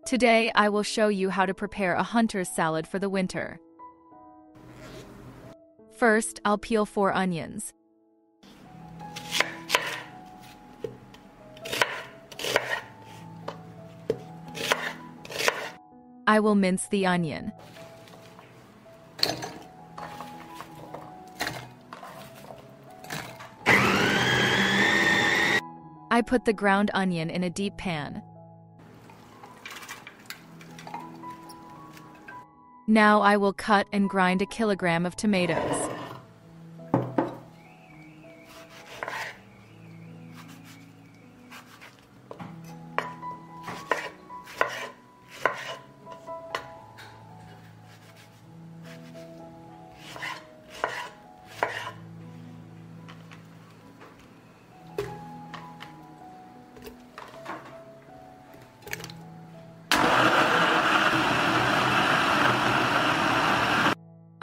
Today I will show you how to prepare a hunter's salad for the winter. First, I'll peel 4 onions. I will mince the onion. I put the ground onion in a deep pan. Now I will cut and grind a kilogram of tomatoes.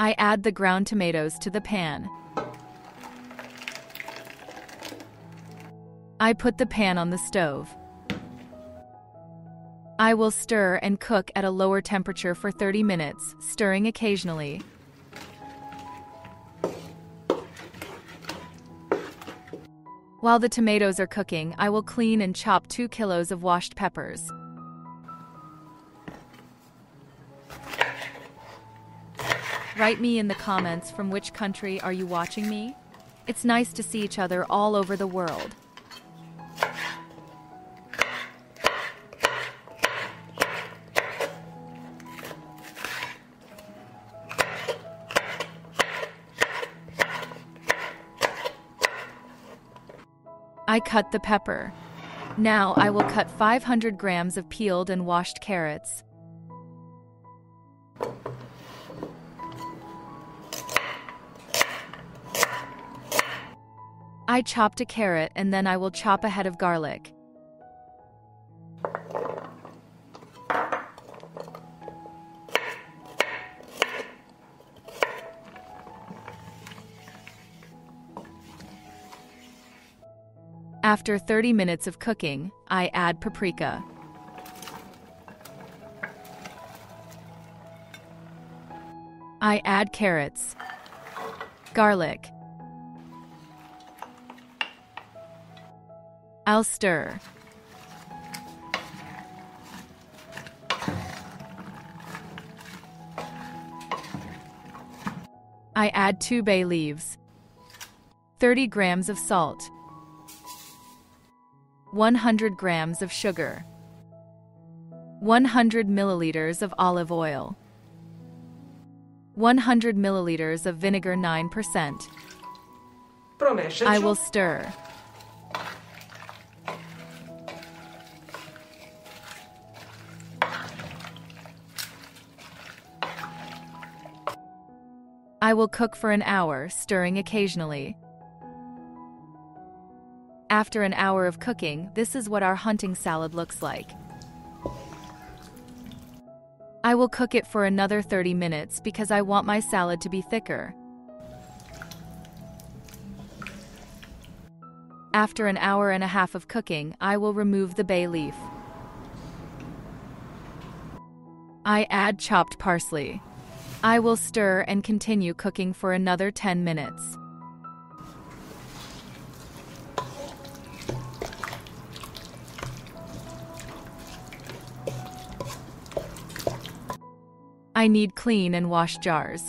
I add the ground tomatoes to the pan. I put the pan on the stove. I will stir and cook at a lower temperature for 30 minutes, stirring occasionally. While the tomatoes are cooking, I will clean and chop 2 kilos of washed peppers. Write me in the comments from which country are you watching me? It's nice to see each other all over the world. I cut the pepper. Now I will cut 500 grams of peeled and washed carrots. I chopped a carrot and then I will chop a head of garlic. After 30 minutes of cooking, I add paprika. I add carrots, garlic. I'll stir. I add 2 bay leaves, 30 grams of salt, 100 grams of sugar, 100 milliliters of olive oil, 100 milliliters of vinegar 9%. I will stir. I will cook for an hour, stirring occasionally. After an hour of cooking, this is what our hunting salad looks like. I will cook it for another 30 minutes because I want my salad to be thicker. After an hour and a half of cooking, I will remove the bay leaf. I add chopped parsley. I will stir and continue cooking for another 10 minutes. I need clean and wash jars.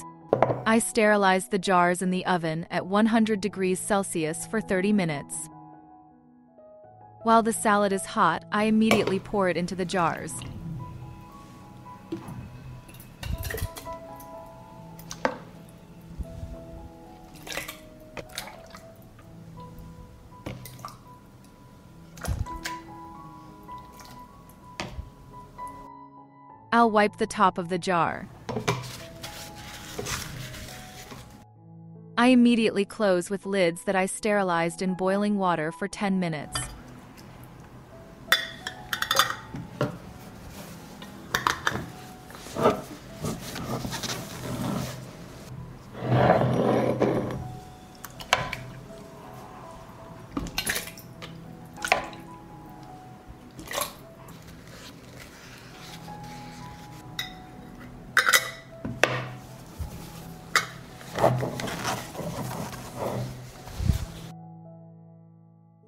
I sterilize the jars in the oven at 100 degrees Celsius for 30 minutes. While the salad is hot, I immediately pour it into the jars. I'll wipe the top of the jar. I immediately close with lids that I sterilized in boiling water for 10 minutes.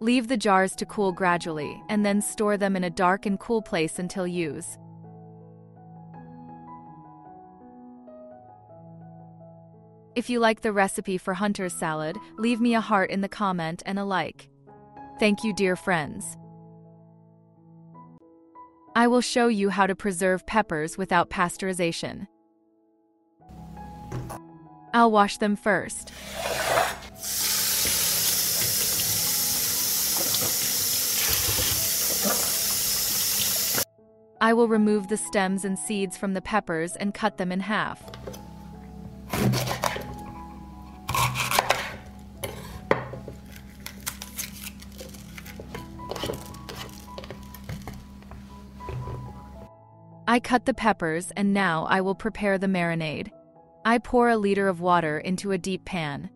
Leave the jars to cool gradually and then store them in a dark and cool place until use. If you like the recipe for Hunter's salad, leave me a heart in the comment and a like. Thank you, dear friends. I will show you how to preserve peppers without pasteurization. I'll wash them first. I will remove the stems and seeds from the peppers and cut them in half. I cut the peppers and now I will prepare the marinade. I pour a liter of water into a deep pan.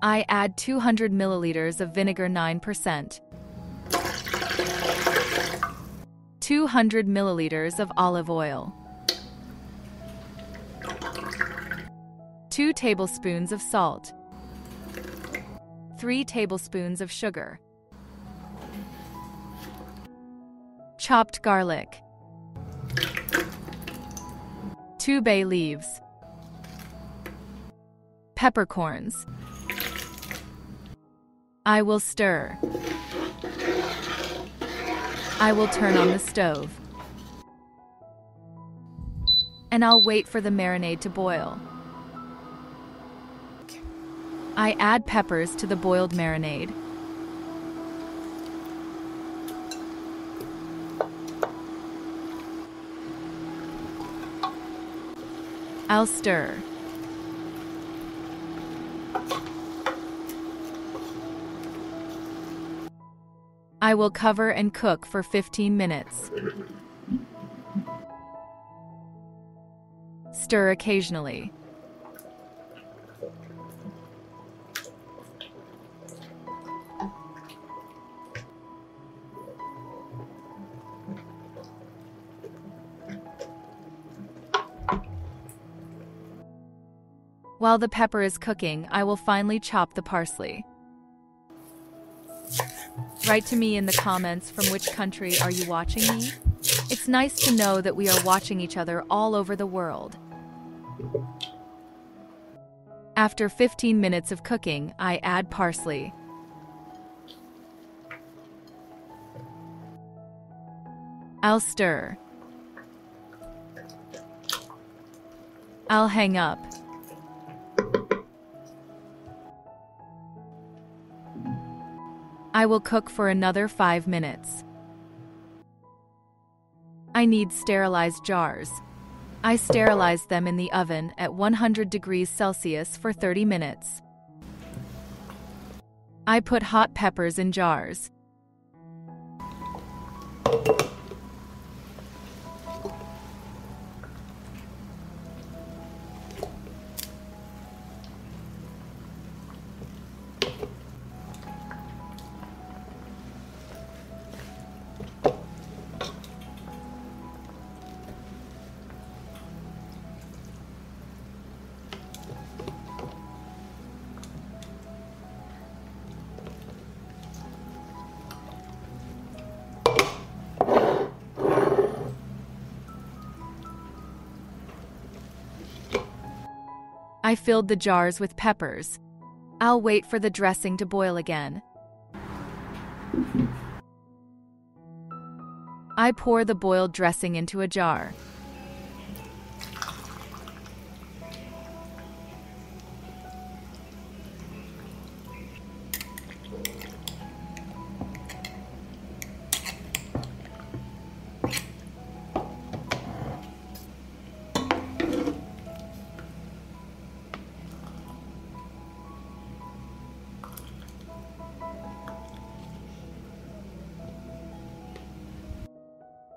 I add 200 milliliters of vinegar 9%, 200 milliliters of olive oil, 2 tablespoons of salt, 3 tablespoons of sugar, chopped garlic, 2 bay leaves, peppercorns. I will stir. I will turn on the stove. And I'll wait for the marinade to boil. I add peppers to the boiled marinade. I'll stir. I will cover and cook for 15 minutes. Stir occasionally. While the pepper is cooking, I will finely chop the parsley. Write to me in the comments from which country are you watching me? It's nice to know that we are watching each other all over the world. After 15 minutes of cooking, I add parsley. I'll stir. I'll hang up. I will cook for another 5 minutes. I need sterilized jars. I sterilize them in the oven at 100 degrees Celsius for 30 minutes. I put hot peppers in jars. I filled the jars with peppers. I'll wait for the dressing to boil again. I pour the boiled dressing into a jar.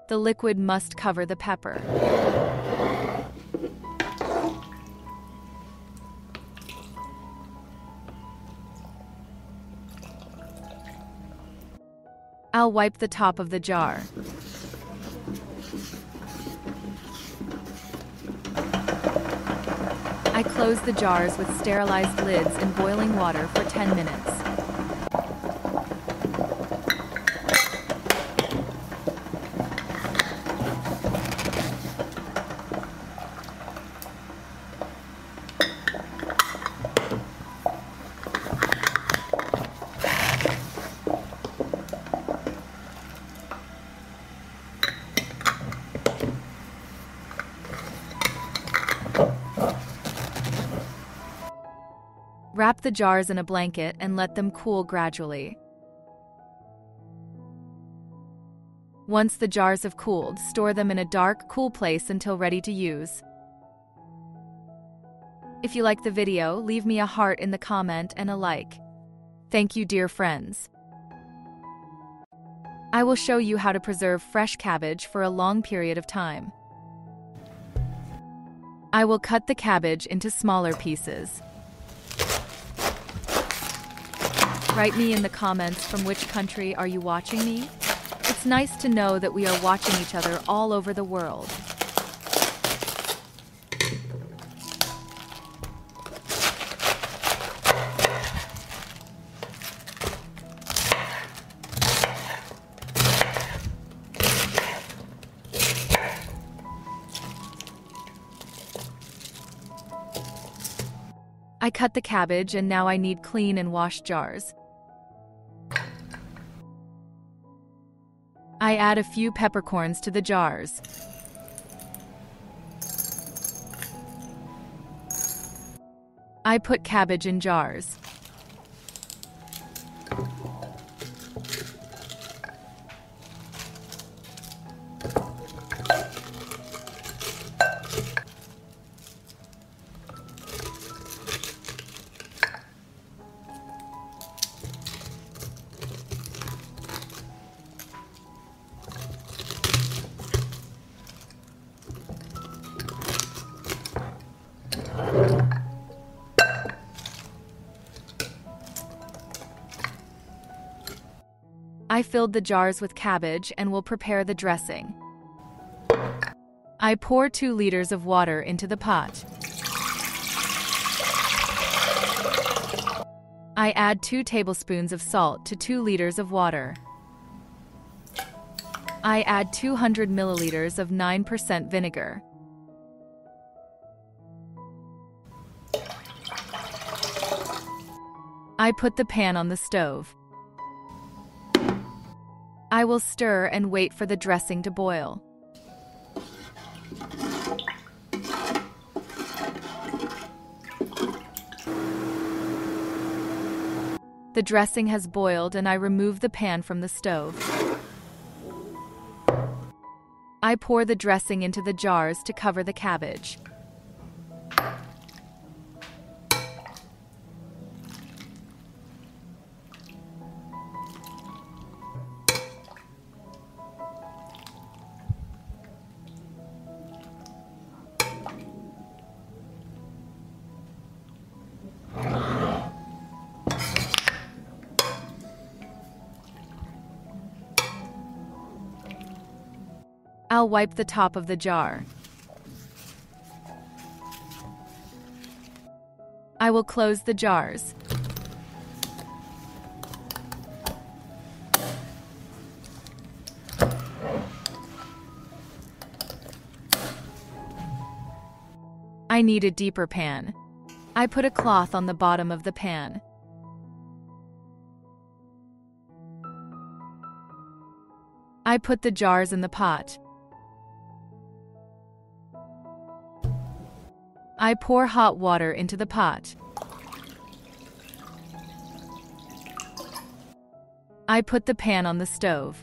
The liquid must cover the pepper. I'll wipe the top of the jar. I close close the jars with sterilized lids in boiling water for 10 minutes. Wrap the jars in a blanket and let them cool gradually. Once the jars have cooled, store them in a dark, cool place until ready to use. If you like the video, leave me a heart in the comment and a like. Thank you, dear friends. I will show you how to preserve fresh cabbage for a long period of time. I will cut the cabbage into smaller pieces. Write me in the comments from which country are you watching me? It's nice to know that we are watching each other all over the world. I cut the cabbage and now I need clean and washed jars. I add a few peppercorns to the jars. I put cabbage in jars. I filled the jars with cabbage and will prepare the dressing. I pour 2 liters of water into the pot. I add 2 tablespoons of salt to 2 liters of water. I add 200 milliliters of 9% vinegar. I put the pan on the stove. I will stir and wait for the dressing to boil. The dressing has boiled and I remove the pan from the stove. I pour the dressing into the jars to cover the cabbage. I'll wipe the top of the jar. I will close the jars. I need a deeper pan. I put a cloth on the bottom of the pan. I put the jars in the pot. I pour hot water into the pot. I put the pan on the stove.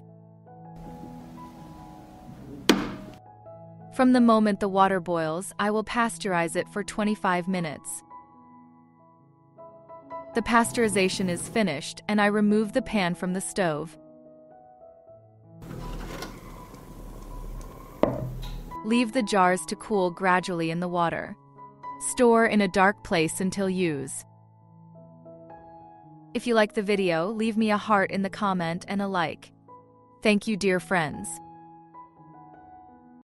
From the moment the water boils, I will pasteurize it for 25 minutes. The pasteurization is finished, and I remove the pan from the stove. Leave the jars to cool gradually in the water. Store in a dark place until use. If you like the video, leave me a heart in the comment and a like. Thank you, dear friends.